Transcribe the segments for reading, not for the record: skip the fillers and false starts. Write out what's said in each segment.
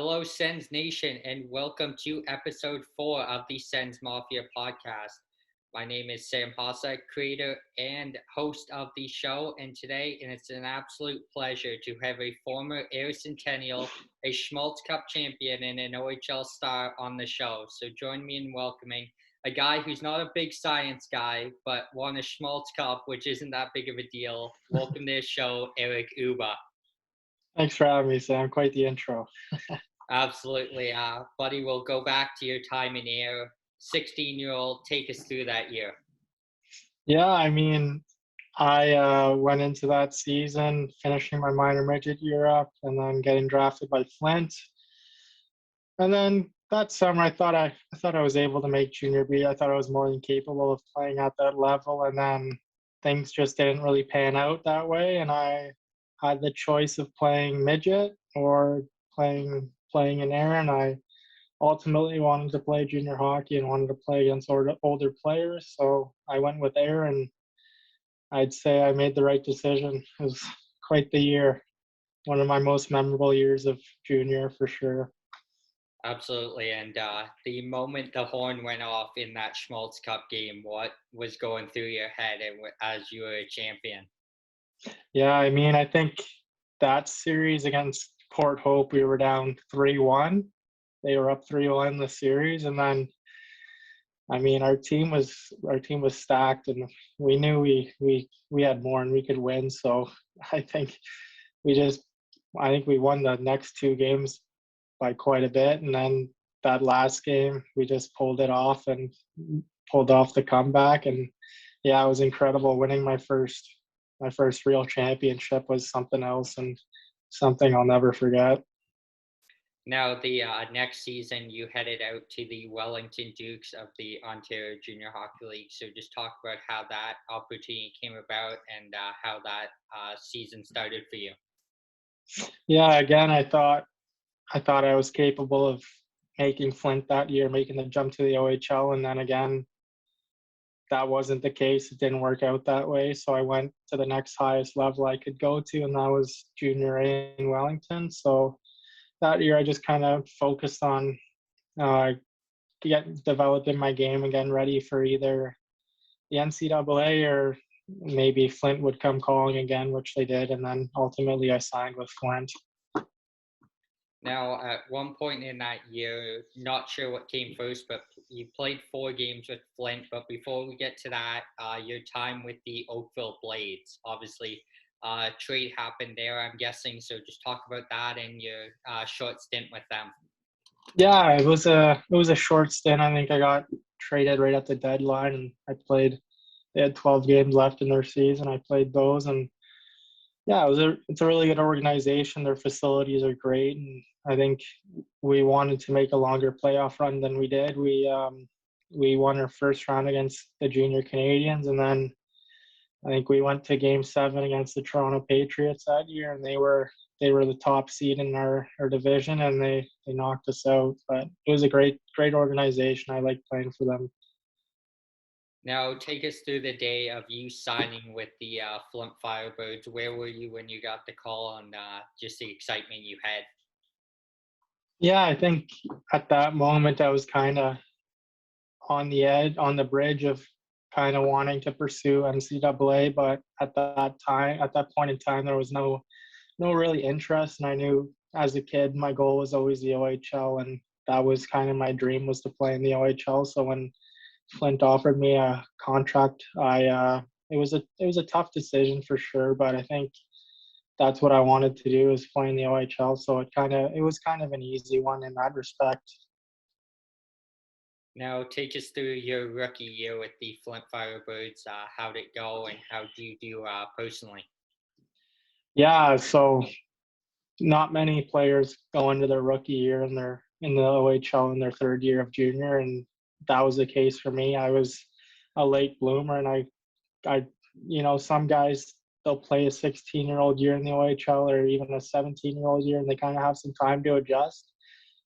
Hello, Cens Nation, and welcome to episode 4 of the Cens Mafia podcast. My name is Sam Hassa, creator and host of the show, and it's an absolute pleasure to have a former Air Centennial, a Schmaltz Cup champion, and an OHL star on the show. So join me in welcoming a guy who's not a big science guy, but won a Schmaltz Cup, which isn't that big of a deal. Welcome to the show, Eric Uba. Thanks for having me, Sam. Quite the intro. Absolutely. Buddy, we'll go back to your time in air. 16-year-old, take us through that year. I went into that season finishing my minor midget year up and then getting drafted by Flint. And then that summer, I thought I was able to make junior B. I thought I was more than capable of playing at that level. And then things just didn't really pan out that way. And I had the choice of playing midget or playing in air. And I ultimately wanted to play junior hockey and wanted to play against older players. So I went with air, and I'd say I made the right decision. It was quite the year. One of my most memorable years of junior for sure. Absolutely. And the moment the horn went off in that Schmaltz Cup game, what was going through your head as you were a champion? Yeah, I think that series against Port Hope, we were down 3-1. They were up 3-1 in the series, and then our team was stacked, and we knew we had more and we could win. So I think we just I think we won the next two games by quite a bit, and then that last game we just pulled it off and pulled off the comeback. And yeah, it was incredible. Winning my first real championship was something else and something I'll never forget. Now, the next season, you headed out to the Wellington Dukes of the Ontario Junior Hockey League. So just talk about how that opportunity came about and how that season started for you. Yeah, again, I thought I was capable of making Flint that year, making the jump to the OHL, and then again, that wasn't the case. It didn't work out that way. So I went to the next highest level I could go to, and that was junior A in Wellington. So that year, I just kind of focused on uh, developing my game and getting ready for either the NCAA or maybe Flint would come calling again, which they did. And then ultimately, I signed with Flint. Now, at one point in that year, not sure what came first, but you played 4 games with Flint. But before we get to that, your time with the Oakville Blades, obviously, trade happened there, I'm guessing. So just talk about that and your short stint with them. Yeah, it was a short stint. I think I got traded right at the deadline, and I played. They had 12 games left in their season. I played those, and yeah, it's a really good organization. Their facilities are great, and I think we wanted to make a longer playoff run than we did. We won our first round against the Junior Canadians, and then I think we went to Game 7 against the Toronto Patriots that year, and they were the top seed in our division, and they knocked us out. But it was a great organization. I like playing for them. Now, take us through the day of you signing with the Flint Firebirds. Where were you when you got the call and just the excitement you had? Yeah, I think at that moment I was kind of on the edge, on the bridge of kind of wanting to pursue NCAA, but at that point in time, there was no really interest, and I knew as a kid my goal was always the OHL, and that was kind of my dream, was to play in the OHL. So when Flint offered me a contract, it was a tough decision for sure, but I think that's what I wanted to do, is play in the OHL. So it was kind of an easy one in that respect. Now, take us through your rookie year with the Flint Firebirds. How'd it go and how do you do personally? Yeah, so not many players go into their rookie year and they're in the OHL in their third year of junior, and that was the case for me. I was a late bloomer, and some guys, they'll play a 16-year-old year in the OHL or even a 17-year-old year, and they kind of have some time to adjust.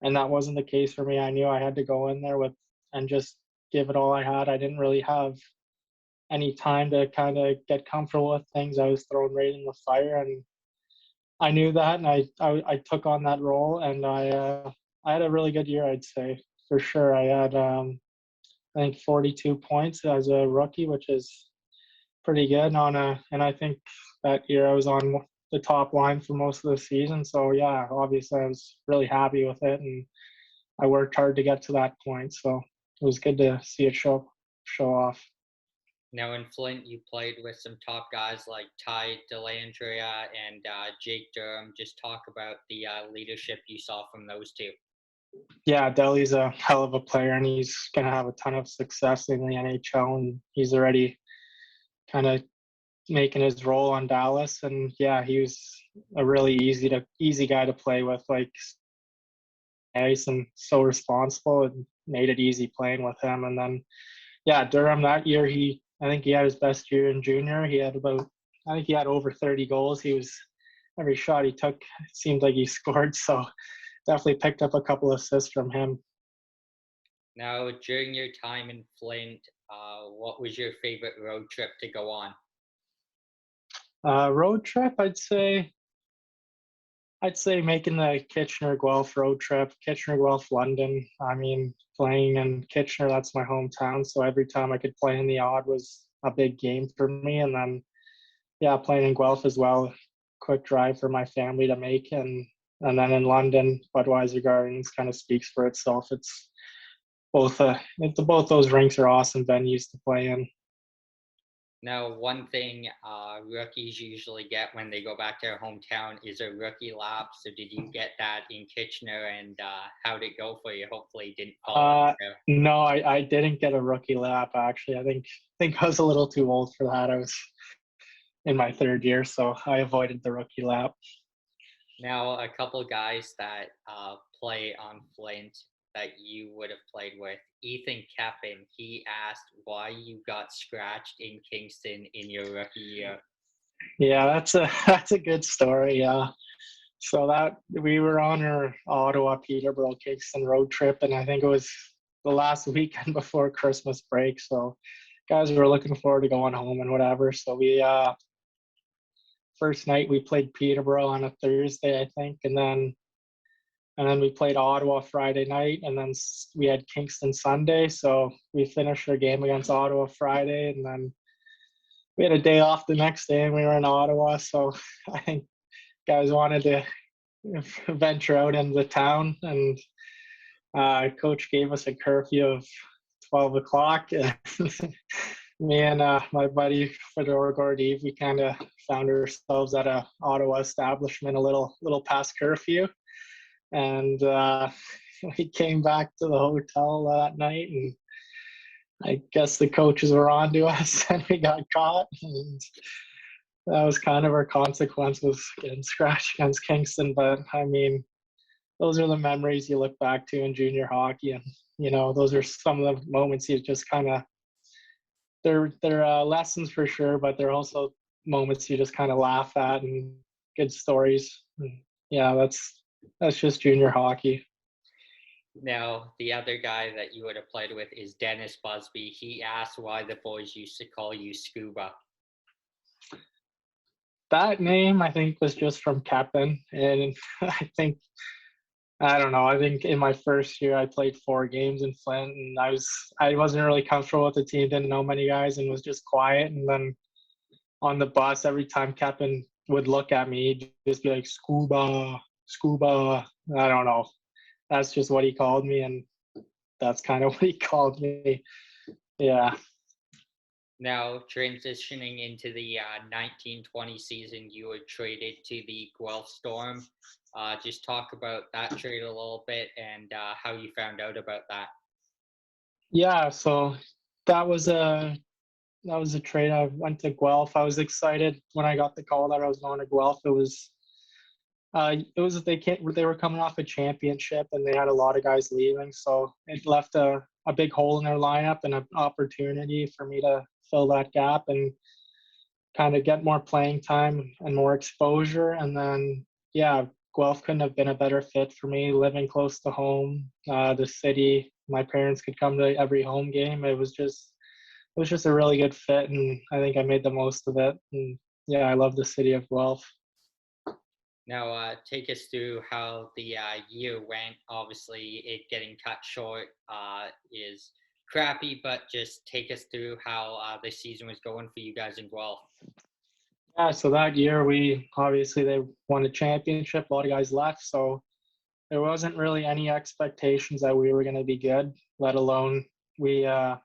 And that wasn't the case for me. I knew I had to go in there with and just give it all I had. I didn't really have any time to kind of get comfortable with things. I was thrown right in the fire, and I knew that, and I took on that role, and I had a really good year, I'd say for sure. I had I think 42 points as a rookie, which is pretty good on a. And I think that year I was on the top line for most of the season. So yeah, obviously I was really happy with it, and I worked hard to get to that point. So it was good to see it show off. Now in Flint, you played with some top guys like Ty Delandria and Jake Durham. Just talk about the leadership you saw from those two. Yeah, Deli's a hell of a player, and he's gonna have a ton of success in the NHL. And he's already kind of making his role on Dallas. And yeah, he was a really easy guy to play with, like nice and so responsible, and made it easy playing with him. And then yeah, Durham that year, I think he had his best year in junior. He had I think he had over 30 goals. He was every shot he took, it seemed like he scored. So definitely picked up a couple assists from him. Now, during your time in Flint, what was your favorite road trip to go on? Road trip, I'd say making the Kitchener Guelph road trip, Kitchener Guelph London. I mean, playing in Kitchener, that's my hometown. So every time I could play in the odd was a big game for me. And then yeah, playing in Guelph as well, quick drive for my family to make. And then in London, Budweiser Gardens kind of speaks for itself. Both those rinks are awesome venues to play in. Now, one thing rookies usually get when they go back to their hometown is a rookie lap. So, did you get that in Kitchener, and how did it go for you? Hopefully, it didn't fall Uh, off. no, I didn't get a rookie lap actually. I think I was a little too old for that. I was in my third year, so I avoided the rookie lap. Now, a couple guys that play on Flint that you would have played with, Ethan Keppen, he asked why you got scratched in Kingston in your rookie year. Yeah, that's a that's a good story. Yeah. So that we were on our Ottawa Peterborough Kingston road trip, and I think it was the last weekend before Christmas break. So guys were looking forward to going home and whatever. So we first night we played Peterborough on a Thursday, I think, and then we played Ottawa Friday night, and then we had Kingston Sunday. So we finished our game against Ottawa Friday, and then we had a day off the next day, and we were in Ottawa. So I think guys wanted to venture out into the town, and coach gave us a curfew of 12 o'clock. Me and my buddy Fedor Gordeev, we kind of found ourselves at a Ottawa establishment a little past curfew, and we came back to the hotel that night, and I guess the coaches were on to us, and we got caught. And that was kind of our consequence, was getting scratched against Kingston. But I mean, those are the memories you look back to in junior hockey, and those are some of the moments you just kind of they're lessons for sure, but they're also moments you just kind of laugh at and good stories. And yeah, that's just junior hockey. Now, the other guy that you would have played with is Dennis Busby. He asked why the boys used to call you Scuba. That name I think was just from Captain, and I don't know. I think in my first year I played 4 games in Flint, and I wasn't really comfortable with the team. Didn't know many guys, and was just quiet. And then on the bus, every time Captain would look at me, he'd just be like "Scuba, Scuba." I don't know. That's just what he called me, and that's kind of what he called me. Yeah. Now, transitioning into the 1920 season, you were traded to the Guelph Storm. Just talk about that trade a little bit and how you found out about that. Yeah. So that was a that was a trade. I went to Guelph. I was excited when I got the call that I was going to Guelph. It was they were coming off a championship, and they had a lot of guys leaving, so it left a big hole in their lineup and an opportunity for me to fill that gap and kind of get more playing time and more exposure. And then yeah, Guelph couldn't have been a better fit for me, living close to home, the city. My parents could come to every home game. It was just a really good fit, and I think I made the most of it. And yeah, I love the city of Guelph. Now, take us through how the year went. Obviously, it getting cut short is crappy, but just take us through how the season was going for you guys in Guelph. Yeah, so that year we obviously they won a championship. A lot of guys left, so there wasn't really any expectations that we were going to be good. Let alone we uh,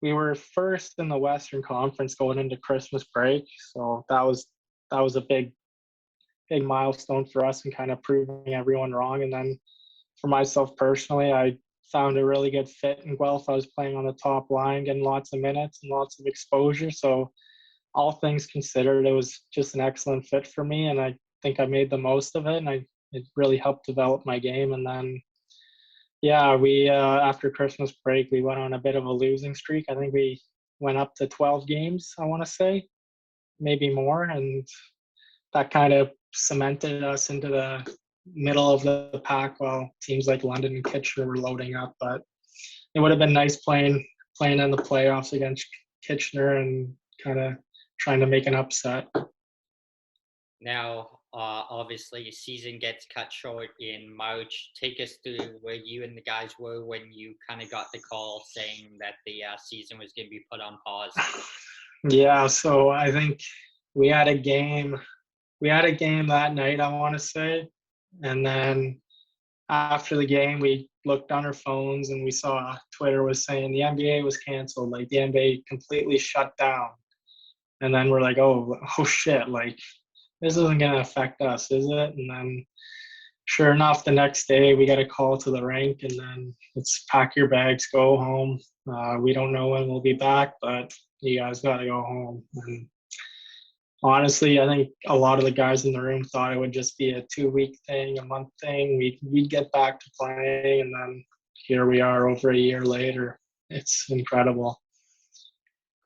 we were first in the Western Conference going into Christmas break, so that was a big milestone for us and kind of proving everyone wrong. And then for myself personally, I found a really good fit in Guelph. I was playing on the top line, getting lots of minutes and lots of exposure. So all things considered, it was just an excellent fit for me, and I think I made the most of it. And it really helped develop my game. And then yeah, we after Christmas break, we went on a bit of a losing streak. I think we went up to 12 games. I want to say maybe more, and that kind of cemented us into the middle of the pack while teams like London and Kitchener were loading up. But it would have been nice playing in the playoffs against Kitchener and kind of trying to make an upset. Now, obviously, season gets cut short in March. Take us through where you and the guys were when you kind of got the call saying that the season was going to be put on pause. Yeah, so I think we had a game. We had a game that night, I want to say, and then after the game, we looked on our phones and we saw Twitter was saying the NBA was canceled. Like the NBA completely shut down. And then we're like, oh shit! Like this isn't gonna affect us, is it? And then sure enough, the next day we got a call to the rink, and then it's pack your bags, go home. We don't know when we'll be back, but you guys got to go home. And honestly, I think a lot of the guys in the room thought it would just be a 2 week thing, a month thing. We'd get back to playing, and then here we are over a year later. It's incredible.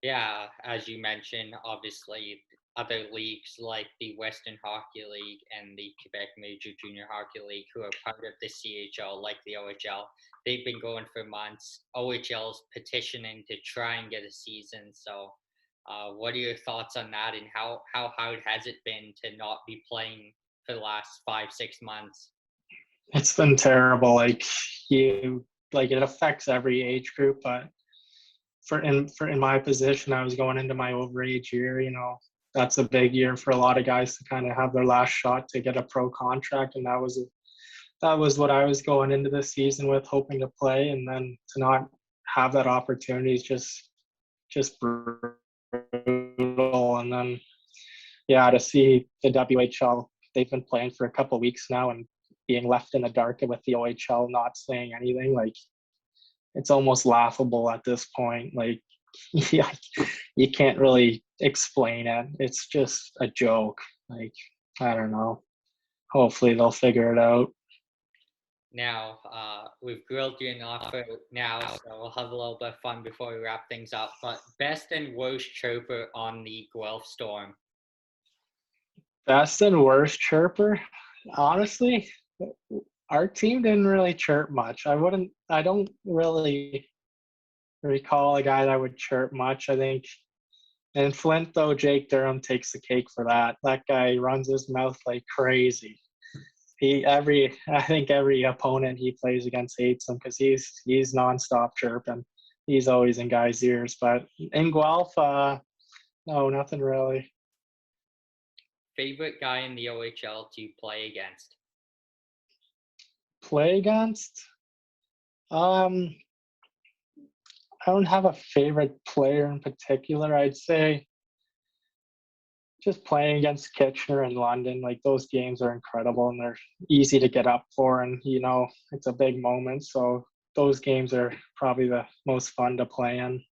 Yeah, as you mentioned, obviously other leagues like the Western Hockey League and the Quebec Major Junior Hockey League, who are part of the CHL, like the OHL, they've been going for months. OHL's petitioning to try and get a season. So, what are your thoughts on that, and how hard has it been to not be playing for the last 5 6 months? It's been terrible. Like it affects every age group, but for in my position, I was going into my overage year. That's a big year for a lot of guys to kind of have their last shot to get a pro contract, and that was what I was going into the season with, hoping to play, and then to not have that opportunity is just brutal. And then yeah, to see the WHL, they've been playing for a couple of weeks now, and being left in the dark with the OHL not saying anything, like it's almost laughable at this point. Like, yeah, you can't really explain it. It's just a joke. Like, I don't know. Hopefully they'll figure it out. Now, we've grilled you enough for now, so we'll have a little bit of fun before we wrap things up. But best and worst chirper on the Guelph Storm. Best and worst chirper, honestly, our team didn't really chirp much. I don't really recall a guy that would chirp much. I think in Flint, though, Jake Durham takes the cake for that. That guy runs his mouth like crazy. I think every opponent he plays against hates him because he's nonstop chirping. He's always in guys' ears. But in Guelph, no, nothing really. Favorite guy in the OHL to play against? Play against? Um, I don't have a favorite player in particular. I'd say just playing against Kitchener and London, like those games are incredible and they're easy to get up for, and it's a big moment. So those games are probably the most fun to play in.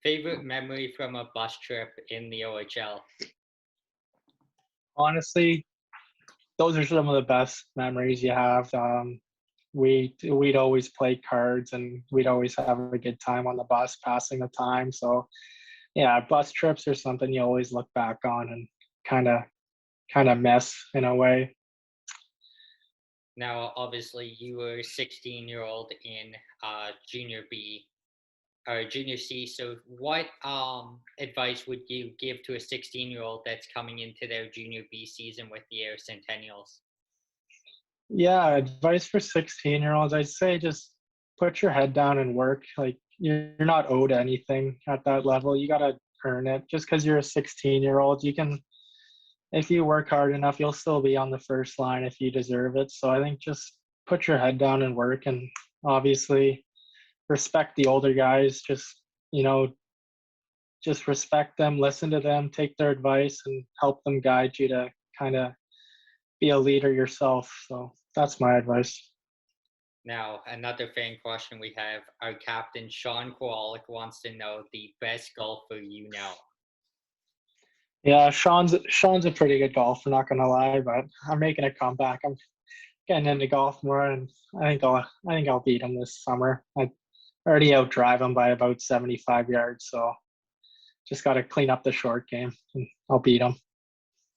Favorite memory from a bus trip in the OHL? Honestly, those are some of the best memories you have. We'd always play cards and we'd always have a good time on the bus, passing the time. So yeah, bus trips are something you always look back on and kind of miss in a way. Now, obviously, you were a 16-year-old in Junior B. or junior C. So, what advice would you give to a 16-year-old that's coming into their junior B season with the Air Centennials? Yeah, advice for 16-year-olds, I'd say just put your head down and work. Like you're not owed anything at that level. You gotta earn it. Just because you're a 16-year-old, you can, if you work hard enough, you'll still be on the first line if you deserve it. So I think just put your head down and work, and obviously respect the older guys. You know, just respect them, listen to them, take their advice, and help them guide you to kind of be a leader yourself. So that's my advice. Now, another fan question we have, our captain Sean Kowalik wants to know the best golfer you know. Yeah, Sean's a pretty good golfer, not gonna lie, but I'm making a comeback. I'm getting into golf more, and I think I'll beat him this summer. I already outdrive him by about 75 yards, so just got to clean up the short game, and I'll beat him.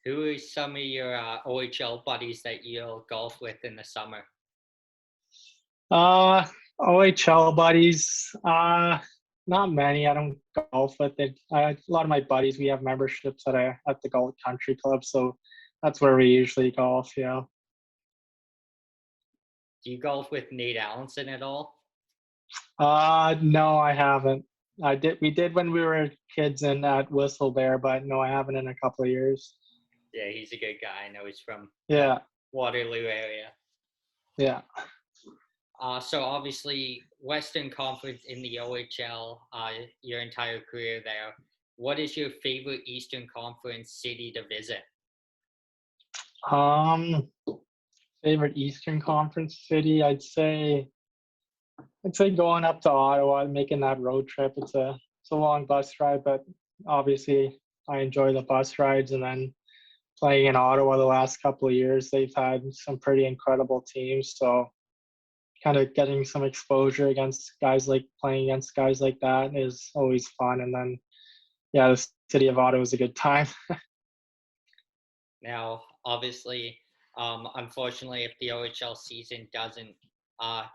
Who are some of your OHL buddies that you'll golf with in the summer? Uh, OHL buddies, not many. I don't golf with it. A lot of my buddies, we have memberships at the Golf Country Club, so that's where we usually golf. Yeah. Do you golf with Nate Allenson at all? No, I haven't. We did when we were kids and at Whistle Bear, but no, I haven't in a couple of years. Yeah, he's a good guy. I know he's from Yeah, Waterloo area. yeah. So obviously, Western Conference in the OHL, your entire career there. What is your favorite Eastern Conference city to visit? Um, Favorite Eastern Conference city, I'd say going up to Ottawa and making that road trip. It's a long bus ride, but obviously I enjoy the bus rides. And then playing in Ottawa the last couple of years, they've had some pretty incredible teams. So kind of getting some exposure against guys like playing against guys like that is always fun. And then yeah, the city of Ottawa is a good time. Now, obviously, unfortunately, if the OHL season doesn't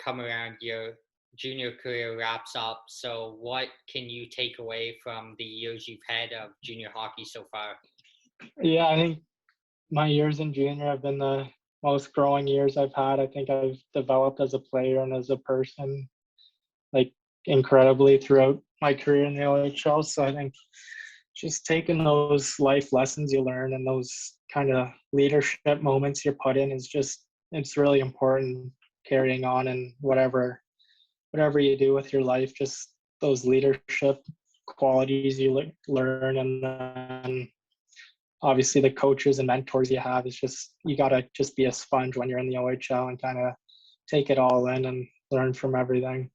come around, your junior career wraps up. So, what can you take away from the years you've had of junior hockey so far? Yeah, I think my years in junior have been the most growing years I've had. I think I've developed as a player and as a person like incredibly throughout my career in the OHL. So I think just taking those life lessons you learn and those kind of leadership moments you're put in is just it's really important carrying on and whatever you do with your life, just those leadership qualities you learn, and then obviously the coaches and mentors you have is just you got to just be a sponge when you're in the OHL and kind of take it all in and learn from everything.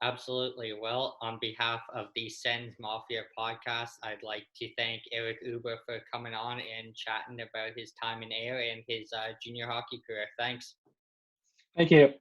Absolutely. Well, on behalf of the Cens Mafia podcast, I'd like to thank Eric Uber for coming on and chatting about his time in air and his junior hockey career. Thanks. Thank you.